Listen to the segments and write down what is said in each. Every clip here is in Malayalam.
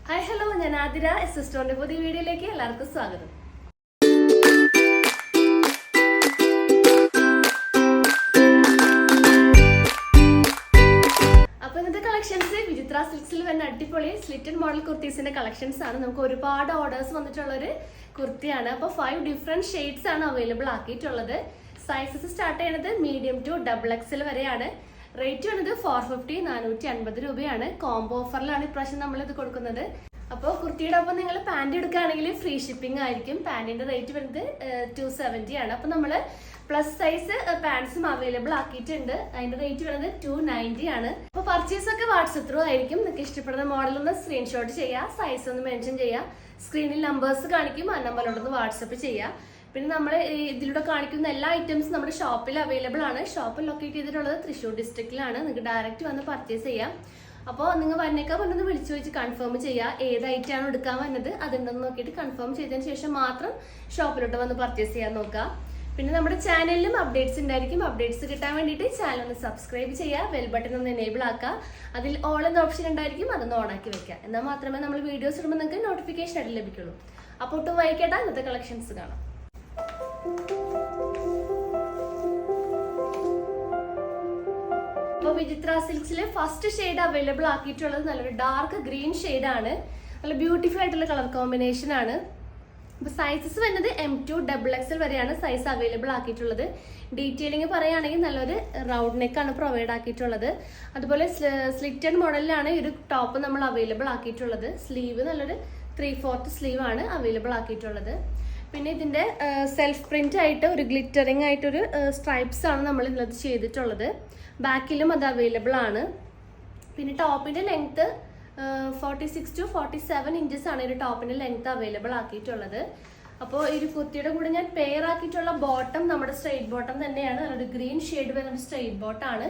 ഹായ് ഹലോ, ഞാൻ ആതിര. സിസ്റ്ററിന്റെ പുതിയ വീഡിയോയിലേക്ക് എല്ലാവർക്കും സ്വാഗതം. അപ്പൊ ഇന്നത്തെ കളക്ഷൻസ് വിചിത്ര സിൽക്സിൽ വരുന്ന അടിപൊളി സ്ലിറ്റഡ് മോഡൽ കുർത്തീസിന്റെ കളക്ഷൻസ് ആണ്. നമുക്ക് ഒരുപാട് ഓർഡേഴ്സ് വന്നിട്ടുള്ള ഒരു കുർത്തിയാണ്. അപ്പോൾ 5 ഡിഫറെന്റ് ഷെയ്ഡ്സ് ആണ് അവൈലബിൾ ആക്കിയിട്ടുള്ളത്. സൈസസ് സ്റ്റാർട്ട് ചെയ്യുന്നത് മീഡിയം ടു XXL വരെയാണ്. റേറ്റ് വന്നത് 450 450 രൂപയാണ്. കോംബോ ഓഫറിലാണ് ഇപ്രാവശ്യം നമ്മൾ ഇത് കൊടുക്കുന്നത്. അപ്പോൾ കുർത്തിയുടെ ഒപ്പം നിങ്ങൾ പാൻറ് എടുക്കുകയാണെങ്കിൽ ഫ്രീ ഷിപ്പിംഗ് ആയിരിക്കും. പാൻറിന്റെ റേറ്റ് വരുന്നത് 270 ആണ്. അപ്പോൾ നമ്മൾ പ്ലസ് സൈസ് പാൻസും അവൈലബിൾ ആക്കിയിട്ടുണ്ട്. അതിന്റെ റേറ്റ് വരുന്നത് 290 ആണ്. അപ്പോൾ പർച്ചേസ് ഒക്കെ വാട്സപ്പ് ത്രൂ ആയിരിക്കും. നിങ്ങൾക്ക് ഇഷ്ടപ്പെടുന്ന മോഡൽ ഒന്ന് സ്ക്രീൻഷോട്ട് ചെയ്യുക, സൈസ് ഒന്ന് മെൻഷൻ ചെയ്യുക. സ്ക്രീനിൽ നമ്പേഴ്സ് കാണിക്കും, ആ നമ്പറിലോട്ടൊന്ന് വാട്സപ്പ് ചെയ്യുക. പിന്നെ നമ്മൾ ഇതിലൂടെ കാണിക്കുന്ന എല്ലാ ഐറ്റംസും നമ്മുടെ ഷോപ്പിൽ അവൈലബിൾ ആണ്. ഷോപ്പ് ലൊക്കേറ്റ് ചെയ്തിട്ടുള്ളത് തൃശ്ശൂർ ഡിസ്ട്രിക്റ്റിലാണ്. നിങ്ങൾക്ക് ഡയറക്റ്റ് വന്ന് പർച്ചേസ് ചെയ്യാം. അപ്പോൾ നിങ്ങൾ വന്നേക്കാൻ പറഞ്ഞത് വിളിച്ചു ചോദിച്ച് കൺഫേം ചെയ്യുക. ഏത് ഐറ്റമാണ് എടുക്കാൻ വന്നത് അതുണ്ടെന്ന് നോക്കിയിട്ട് കൺഫേം ചെയ്തതിന് ശേഷം മാത്രം ഷോപ്പിലോട്ട് വന്ന് പർച്ചേസ് ചെയ്യാൻ നോക്കുക. പിന്നെ നമ്മുടെ ചാനലിലും അപ്ഡേറ്റ്സ് ഉണ്ടായിരിക്കും. അപ്ഡേറ്റ്സ് കിട്ടാൻ വേണ്ടിയിട്ട് ചാനൽ ഒന്ന് സബ്സ്ക്രൈബ് ചെയ്യുക, ബെൽ ബട്ടൺ ഒന്ന് എനേബിൾ ആക്കുക. അതിൽ ഓൾ എന്ന ഓപ്ഷൻ ഉണ്ടായിരിക്കും, അതൊന്ന് ഓൺ ആക്കി വെക്കുക. എന്നാൽ മാത്രമേ നമ്മൾ വീഡിയോസ് ഇടുമ്പോൾ നിങ്ങൾക്ക് നോട്ടിഫിക്കേഷൻ ആയിട്ട് ലഭിക്കുള്ളൂ. അപ്പോൾ ഒട്ടും വൈകിട്ടാ ഇന്നത്തെ കളക്ഷൻസ് കാണാം. അപ്പോൾ വിചിത്ര സിൽക്സിലെ ഫസ്റ്റ് ഷെയ്ഡ് അവൈലബിൾ ആക്കിയിട്ടുള്ളത് നല്ലൊരു ഡാർക്ക് ഗ്രീൻ ഷെയ്ഡാണ്. നല്ല ബ്യൂട്ടിഫുൾ ആയിട്ടുള്ള കളർ കോമ്പിനേഷൻ ആണ്. അപ്പോൾ സൈസസ് വരുന്നത് M2 XXL വരെയാണ് സൈസ് അവൈലബിൾ ആക്കിയിട്ടുള്ളത്. ഡീറ്റെയിലിംഗ് പറയുകയാണെങ്കിൽ നല്ലൊരു റൗണ്ട് നെക്കാണ് പ്രൊവൈഡ് ആക്കിയിട്ടുള്ളത്. അതുപോലെ സ്ലിറ്റഡ് മോഡലിലാണ് ഈ ഒരു ടോപ്പ് നമ്മൾ അവൈലബിൾ ആക്കിയിട്ടുള്ളത്. സ്ലീവ് നല്ലൊരു 3/4 സ്ലീവ് ആണ് അവൈലബിൾ ആക്കിയിട്ടുള്ളത്. പിന്നെ ഇതിന്റെ സെൽഫ് പ്രിന്റ് ആയിട്ട് ഒരു ഗ്ലിറ്ററിംഗ് ആയിട്ടൊരു സ്ട്രൈപ്സ് ആണ് നമ്മൾ ഇതിനകത്ത് ചെയ്തിട്ടുള്ളത്. ബാക്കിലും അത് അവൈലബിൾ ആണ്. പിന്നെ ടോപ്പിന്റെ ലെങ്ത് 46 to 47 ഇഞ്ചസ് ആണ് ഒരു ടോപ്പിന്റെ ലെങ്ത് അവൈലബിൾ ആക്കിയിട്ടുള്ളത്. അപ്പോൾ ഈ ഒരു കുർത്തിയുടെ കൂടെ ഞാൻ പെയർ ആക്കിയിട്ടുള്ള ബോട്ടം നമ്മുടെ സ്ട്രെയിറ്റ് ബോട്ടം തന്നെയാണ്. നല്ലൊരു ഗ്രീൻ ഷെയ്ഡ് വരുന്ന സ്ട്രെയിറ്റ് ബോട്ടം ആണ്.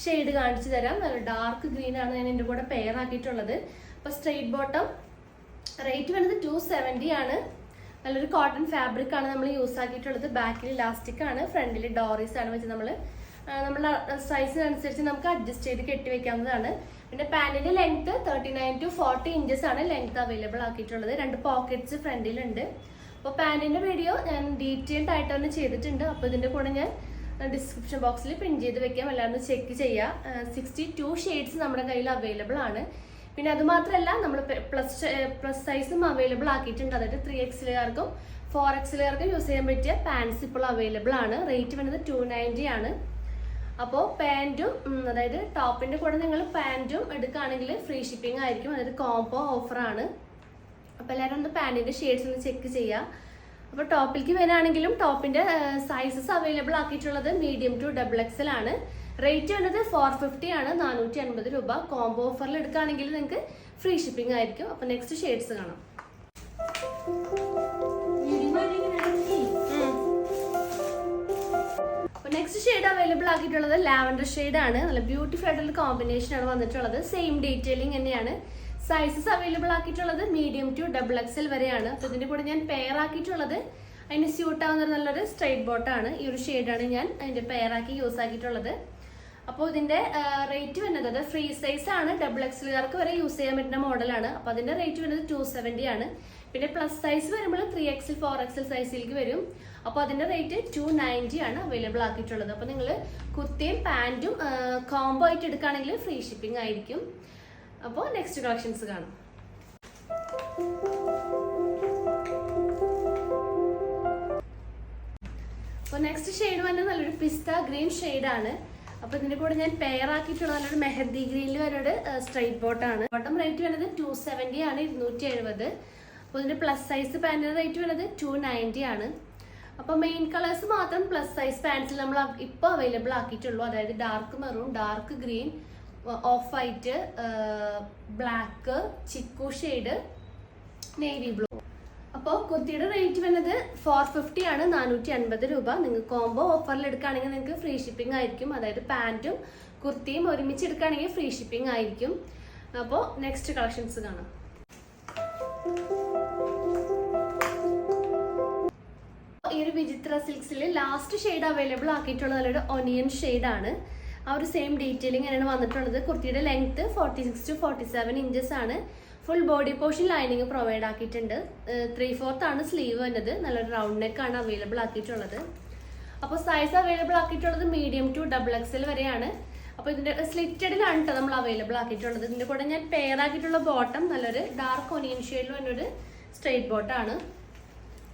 ഷെയ്ഡ് കാണിച്ചു തരാം. നല്ല ഡാർക്ക് ഗ്രീൻ ആണ് ഞാൻ എൻ്റെ കൂടെ പെയർ ആക്കിയിട്ടുള്ളത്. അപ്പോൾ സ്ട്രെയിറ്റ് ബോട്ടം റേറ്റ് വരുന്നത് 270 ആണ്. നല്ലൊരു കോട്ടൺ ഫാബ്രിക് ആണ് നമ്മൾ യൂസ് ആക്കിയിട്ടുള്ളത്. ബാക്കിൽ ഇലാസ്റ്റിക് ആണ്, ഫ്രണ്ടിൽ ഡോറീസ് ആണ് വെച്ച് നമ്മുടെ സൈസിനനുസരിച്ച് നമുക്ക് അഡ്ജസ്റ്റ് ചെയ്ത് കെട്ടി വെക്കാവുന്നതാണ്. പിന്നെ പാന്റിന്റെ ലെങ്ത് 39 to 40 ഇഞ്ചസ് ആണ് ലെങ്ത് അവൈലബിൾ ആക്കിയിട്ടുള്ളത്. 2 പോക്കറ്റ്സ് ഫ്രണ്ടിലുണ്ട്. അപ്പോൾ പാന്റിന്റെ വീഡിയോ ഞാൻ ഡീറ്റെയിൽഡ് ആയിട്ട് തന്നെ ചെയ്തിട്ടുണ്ട്. അപ്പോൾ ഇതിന്റെ കൂടെ ഞാൻ ഡിസ്ക്രിപ്ഷൻ ബോക്സിൽ പിൻ ചെയ്ത് വെക്കാം, എല്ലാവരും ചെക്ക് ചെയ്യുക. 62 ഷെയ്ഡ്സ് നമ്മുടെ കയ്യിൽ അവൈലബിൾ ആണ്. പിന്നെ അത് മാത്രമല്ല നമ്മൾ പ്ലസ് സൈസും അവൈലബിൾ ആക്കിയിട്ടുണ്ട്. അതായത് 3XLകാർക്കും 4XLകാർക്കും യൂസ് ചെയ്യാൻ പറ്റിയ പാൻസ് ഇപ്പോൾ അവൈലബിൾ ആണ്. റേറ്റ് വരുന്നത് 290 ആണ്. അപ്പോൾ പാൻറ്റും അതായത് ടോപ്പിന്റെ കൂടെ നിങ്ങൾ പാൻറ്റും എടുക്കുകയാണെങ്കിൽ ഫ്രീ ഷിപ്പിംഗ് ആയിരിക്കും. അതായത് കോംബോ ഓഫറാണ്. അപ്പോൾ എല്ലാവരും ഒന്ന് പാൻറ്റിന്റെ ഷെയ്ഡ്സ് ഒന്ന് ചെക്ക് ചെയ്യുക. അപ്പോൾ ടോപ്പിലേക്ക് വരികയാണെങ്കിലും ടോപ്പിന്റെ സൈസസ് അവൈലബിൾ ആക്കിയിട്ടുള്ളത് മീഡിയം ടു XXL ആണ്. റേറ്റ് വരുന്നത് 450 ആണ്, 450 രൂപ. കോംബോ ഓഫറിൽ എടുക്കുകയാണെങ്കിൽ നിങ്ങൾക്ക് ഫ്രീ ഷിപ്പിംഗ് ആയിരിക്കും. അപ്പോൾ നെക്സ്റ്റ് ഷെയ്ഡ്സ് കാണാം. നെക്സ്റ്റ് ഷെയ്ഡ് അവൈലബിൾ ആക്കിയിട്ടുള്ളത് ലാവൻഡർ ഷെയ്ഡ് ആണ്. നല്ല ബ്യൂട്ടിഫുൾ ആയിട്ടുള്ള കോമ്പിനേഷൻ ആണ് വന്നിട്ടുള്ളത്. സെയിം ഡീറ്റെയിലിംഗ് തന്നെയാണ്. സൈസസ് അവൈലബിൾ ആക്കിയിട്ടുള്ളത് മീഡിയം ടു XXL വരെയാണ്. അപ്പോൾ ഇതിന്റെ കൂടെ ഞാൻ പെയർ ആക്കിയിട്ടുള്ളത് അതിന് സ്യൂട്ട് ആവുന്ന നല്ലൊരു സ്ട്രൈറ്റ് ബോട്ടാണ്. ഈ ഒരു ഷെയ്ഡാണ് ഞാൻ അതിന്റെ പെയർ ആക്കി യൂസ് ആക്കിയിട്ടുള്ളത്. അപ്പോൾ ഇതിന്റെ റേറ്റ് വരുന്നത് അത് ഫ്രീ സൈസ് ആണ്. XXLകാർക്ക് വരെ യൂസ് ചെയ്യാൻ പറ്റുന്ന മോഡലാണ്. അപ്പോൾ അതിന്റെ റേറ്റ് വരുന്നത് 270 ആണ്. പിന്നെ പ്ലസ് സൈസ് വരുമ്പോൾ 3XL 4XL സൈസിലേക്ക് വരും. അപ്പോൾ അതിന്റെ റേറ്റ് 290 ആണ് അവൈലബിൾ ആക്കിയിട്ടുള്ളത്. അപ്പോൾ നിങ്ങൾ കുർത്തിയും പാൻറ്റും കോംബോ ആയിട്ട് എടുക്കുകയാണെങ്കിൽ ഫ്രീ ഷിപ്പിംഗ് ആയിരിക്കും. അപ്പോൾ നെക്സ്റ്റ് കളക്ഷൻസ് കാണാം. അപ്പോൾ നെക്സ്റ്റ് ഷെയ്ഡ് വന്നത് നല്ലൊരു പിസ്ത ഗ്രീൻ ഷെയ്ഡാണ്. അപ്പോൾ ഇതിന്റെ കൂടെ ഞാൻ പെയർ ആക്കിയിട്ടുള്ള നല്ലൊരു മെഹന്തി ഗ്രീനിൽ വരുന്നത് സ്ട്രൈറ്റ് ബോട്ടാണ്. ബോട്ടം റേറ്റ് വരുന്നത് 270 ആണ്, 270. അപ്പോൾ ഇതിന്റെ പ്ലസ് സൈസ് പാൻറ്റിന്റെ റേറ്റ് വരുന്നത് 290 ആണ്. അപ്പോൾ മെയിൻ കളേഴ്സ് മാത്രം പ്ലസ് സൈസ് പാൻസിൽ നമ്മൾ ഇപ്പോൾ അവൈലബിൾ ആക്കിയിട്ടുള്ളൂ. അതായത് dark maroon, dark green, off white, black, chikoo shade, navy blue. അപ്പോൾ കുർത്തിയുടെ റേറ്റ് വരുന്നത് 450 ആണ്, 450 രൂപ. നിങ്ങൾ കോംബോ ഓഫറിൽ എടുക്കുകയാണെങ്കിൽ നിങ്ങൾക്ക് ഫ്രീ ഷിപ്പിംഗ് ആയിരിക്കും. അതായത് പാൻറ്റും കുർത്തിയും ഒരുമിച്ച് എടുക്കുകയാണെങ്കിൽ ഫ്രീ ഷിപ്പിംഗ് ആയിരിക്കും. അപ്പോൾ നെക്സ്റ്റ് കളക്ഷൻസ് കാണാം. ഈ ഒരു വിചിത്ര സിൽക്സിൽ ലാസ്റ്റ് ഷെയ്ഡ് അവൈലബിൾ ആക്കിയിട്ടുള്ള നല്ലൊരു ഒനിയൻ ഷെയ്ഡാണ്. ആ ഒരു സെയിം ഡീറ്റെയിലിംഗ് ആണ് വന്നിട്ടുള്ളത്. കുർത്തിയുടെ ലെങ്ത് 46 to 47 ഇഞ്ചസ് ആണ്. Full body portion lining provide ആക്കിയിട്ടുണ്ട്. 3/4 ആണ് സ്ലീവ് വന്നത്. നല്ലൊരു റൗണ്ട് നെക്ക് ആണ് അവൈലബിൾ ആക്കിയിട്ടുള്ളത്. അപ്പോൾ സൈസ് അവൈലബിൾ ആക്കിയിട്ടുള്ളത് മീഡിയം ടു XXL വരെയാണ്. അപ്പോൾ ഇതിന്റെ സ്ലിറ്റഡിലാണ് കേട്ടോ നമ്മൾ അവൈലബിൾ ആക്കിയിട്ടുള്ളത്. ഇതിന്റെ കൂടെ ഞാൻ പെയർ ആക്കിയിട്ടുള്ള ബോട്ടം നല്ലൊരു ഡാർക്ക് ഒനിയൻ ഷെയ്ഡിൽ വന്നൊരു സ്ട്രെയിറ്റ് ബോട്ടമാണ്.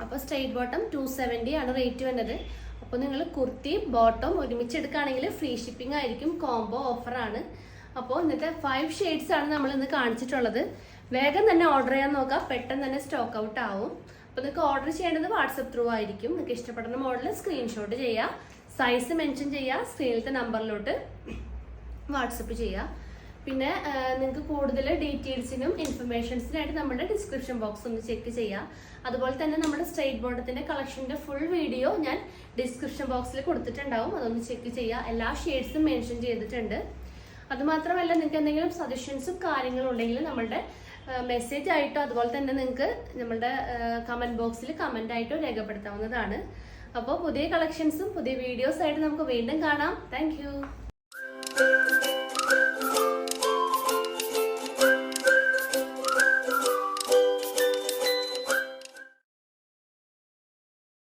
അപ്പോൾ സ്ട്രെയിറ്റ് ബോട്ടം 270 ആണ് റേറ്റ് വരുന്നത്. അപ്പോൾ നിങ്ങൾ കുർത്തിയും ബോട്ടം ഒരുമിച്ച് എടുക്കുകയാണെങ്കിൽ ഫ്രീ ഷിപ്പിംഗ് ആയിരിക്കും. കോംബോ ഓഫറാണ്. അപ്പോൾ ഇന്നത്തെ 5 ഷെയ്ഡ്സ് ആണ് നമ്മൾ ഇന്ന് കാണിച്ചിട്ടുള്ളത്. വേഗം തന്നെ ഓർഡർ ചെയ്യാൻ നോക്കാം, പെട്ടെന്ന് തന്നെ സ്റ്റോക്ക് ഔട്ട് ആവും. അപ്പോൾ നിങ്ങൾക്ക് ഓർഡർ ചെയ്യേണ്ടത് വാട്സപ്പ് ത്രൂ ആയിരിക്കും. നിങ്ങൾക്ക് ഇഷ്ടപ്പെടുന്ന മോഡൽ സ്ക്രീൻഷോട്ട് ചെയ്യുക, സൈസ് മെൻഷൻ ചെയ്യുക, സ്ക്രീനിലത്തെ നമ്പറിലോട്ട് വാട്സപ്പ് ചെയ്യുക. പിന്നെ നിങ്ങൾക്ക് കൂടുതൽ ഡീറ്റെയിൽസിനും ഇൻഫർമേഷൻസിനായിട്ട് നമ്മുടെ ഡിസ്ക്രിപ്ഷൻ ബോക്സ് ഒന്ന് ചെക്ക് ചെയ്യുക. അതുപോലെ തന്നെ നമ്മുടെ സ്ട്രെയിറ്റ് ബോട്ടത്തിന്റെ കളക്ഷന്റെ ഫുൾ വീഡിയോ ഞാൻ ഡിസ്ക്രിപ്ഷൻ ബോക്സിൽ കൊടുത്തിട്ടുണ്ടാവും. അതൊന്ന് ചെക്ക് ചെയ്യുക. എല്ലാ ഷെയ്ഡ്സും മെൻഷൻ ചെയ്തിട്ടുണ്ട്. അതുമാത്രമല്ല, നിങ്ങൾക്ക് എന്തെങ്കിലും സജഷൻസും കാര്യങ്ങളും ഉണ്ടെങ്കിൽ നമ്മളുടെ മെസ്സേജ് ആയിട്ടോ അതുപോലെ തന്നെ നിങ്ങൾക്ക് നമ്മളുടെ കമന്റ് ബോക്സിൽ കമന്റ് ആയിട്ടോ രേഖപ്പെടുത്താവുന്നതാണ്. അപ്പോൾ പുതിയ കളക്ഷൻസും പുതിയ വീഡിയോസ് ആയിട്ട് നമുക്ക് വീണ്ടും കാണാം. താങ്ക്